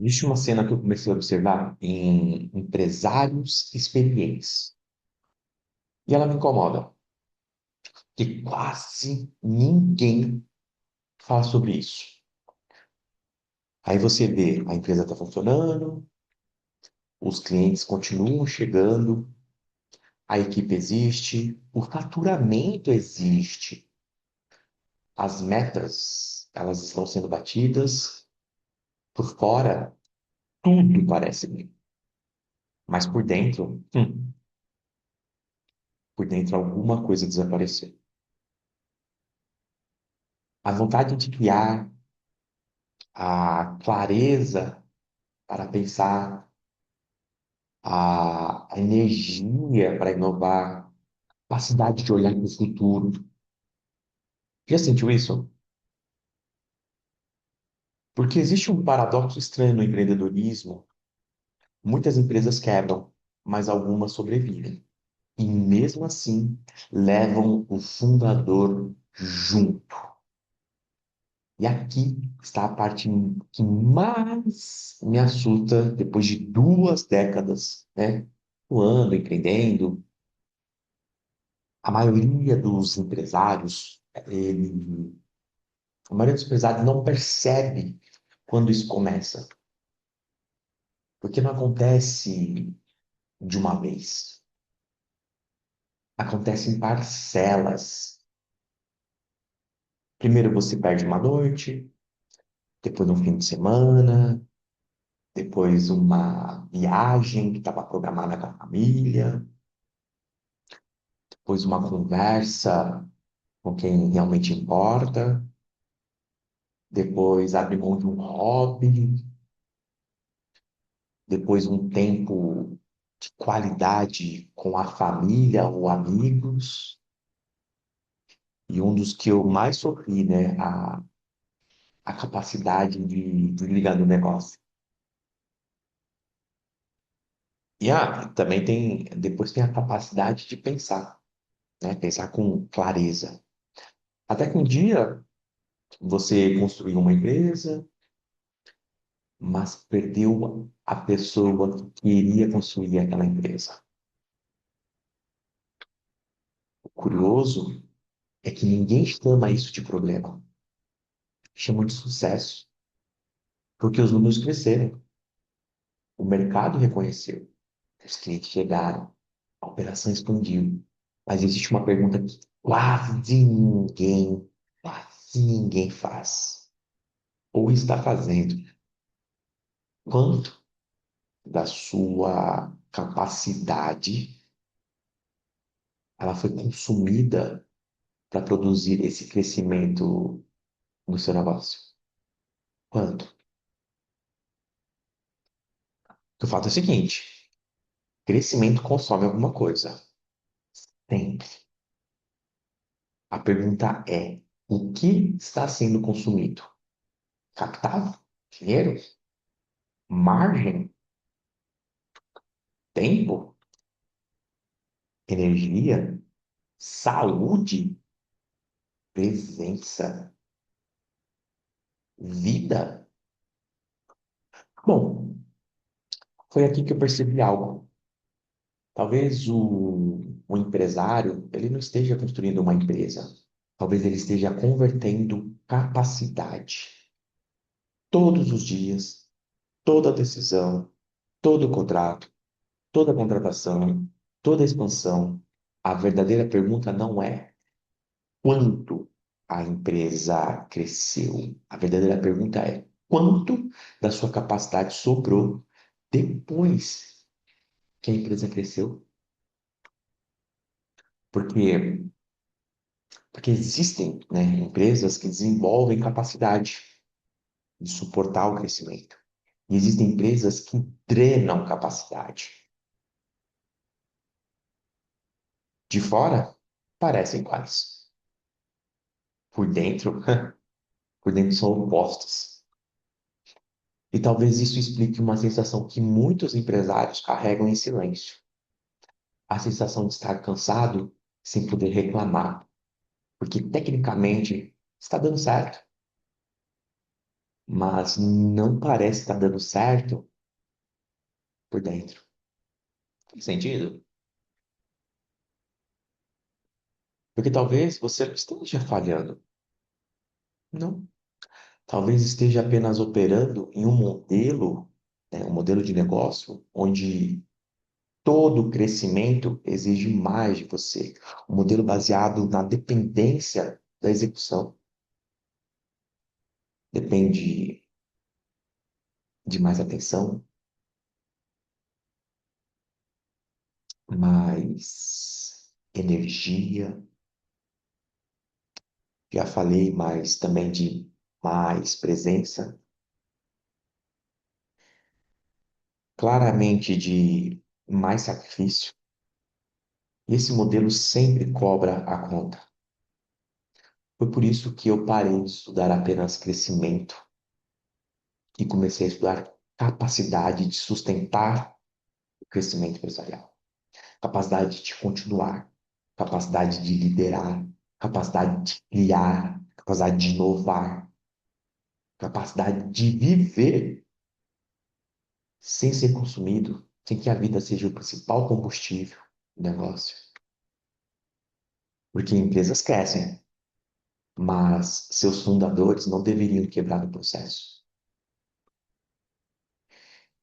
Existe uma cena que eu comecei a observar em empresários experientes. E ela me incomoda, que quase ninguém fala sobre isso. Aí você vê, a empresa está funcionando, os clientes continuam chegando, a equipe existe, o faturamento existe, as metas, elas estão sendo batidas, por fora, tudo parece bem. Mas por dentro alguma coisa desapareceu. A vontade de criar, a clareza para pensar, a energia para inovar, capacidade de olhar para o futuro. Já sentiu isso? Porque existe um paradoxo estranho no empreendedorismo. Muitas empresas quebram, mas algumas sobrevivem. E mesmo assim, levam o fundador junto. E aqui está a parte que mais me assusta depois de 2 décadas, né? Atuando, empreendendo. A maioria dos empresários, a maioria dos empresários não percebe quando isso começa, porque não acontece de uma vez, acontece em parcelas. Primeiro você perde uma noite, depois um fim de semana, depois uma viagem que estava programada com a família, depois uma conversa com quem realmente importa, depois abre mão de um hobby, depois um tempo de qualidade com a família ou amigos, e um dos que eu mais sofri, né, a capacidade de ligar no negócio. E também depois tem a capacidade de pensar, né, pensar com clareza. Até que um dia você construiu uma empresa, mas perdeu a pessoa que queria construir aquela empresa. O curioso é que ninguém chama isso de problema, chama de sucesso, porque os números cresceram, o mercado reconheceu, os clientes chegaram, a operação expandiu. Mas existe uma pergunta que quase ninguém faz, ou está fazendo. Quanto da sua capacidade ela foi consumida para produzir esse crescimento no seu negócio? Quanto? O fato é o seguinte: crescimento consome alguma coisa. Sempre. A pergunta é: o que está sendo consumido? Capital? Dinheiro? Margem? Tempo? Energia? Saúde? Presença? Vida? Bom, foi aqui que eu percebi algo. Talvez o empresário, ele não esteja construindo uma empresa. Talvez ele esteja convertendo capacidade. Todos os dias, toda decisão, todo contrato, toda contratação, toda expansão. A verdadeira pergunta não é quanto a empresa cresceu. A verdadeira pergunta é quanto da sua capacidade sobrou depois que a empresa cresceu. Porque, porque existem, né, empresas que desenvolvem capacidade de suportar o crescimento. E existem empresas que drenam capacidade. De fora, parecem iguais. Por dentro, por dentro são opostos. E talvez isso explique uma sensação que muitos empresários carregam em silêncio. A sensação de estar cansado sem poder reclamar, porque tecnicamente está dando certo, mas não parece estar dando certo por dentro. Faz sentido? Porque talvez você não esteja falhando. Não. Talvez esteja apenas operando em um modelo, né, um modelo de negócio, onde todo crescimento exige mais de você. Um modelo baseado na dependência da execução. Depende de mais atenção, mais energia, já falei, mas também de mais presença, claramente de mais sacrifício. E esse modelo sempre cobra a conta. Foi por isso que eu parei de estudar apenas crescimento e comecei a estudar capacidade de sustentar o crescimento empresarial, capacidade de continuar, capacidade de liderar, capacidade de criar, capacidade de inovar, capacidade de viver sem ser consumido, sem que a vida seja o principal combustível do negócio. Porque empresas crescem, mas seus fundadores não deveriam quebrar o processo.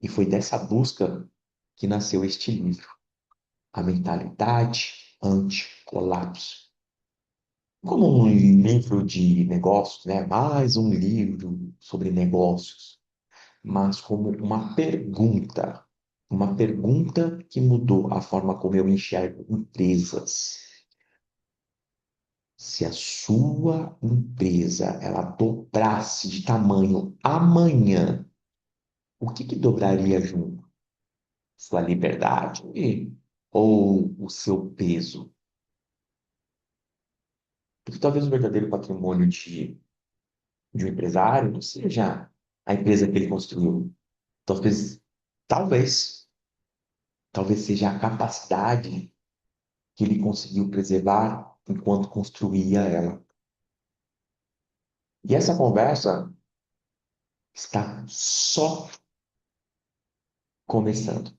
E foi dessa busca que nasceu este livro, A Mentalidade Anti-Colapso. Como um livro de negócios, né? Mais um livro sobre negócios, mas como uma pergunta que mudou a forma como eu enxergo empresas. Se a sua empresa ela dobrasse de tamanho amanhã, o que que dobraria junto? Sua liberdade ou o seu peso? Porque talvez o verdadeiro patrimônio de um empresário não seja a empresa que ele construiu. Talvez, talvez, talvez seja a capacidade que ele conseguiu preservar enquanto construía ela. E essa conversa está só começando.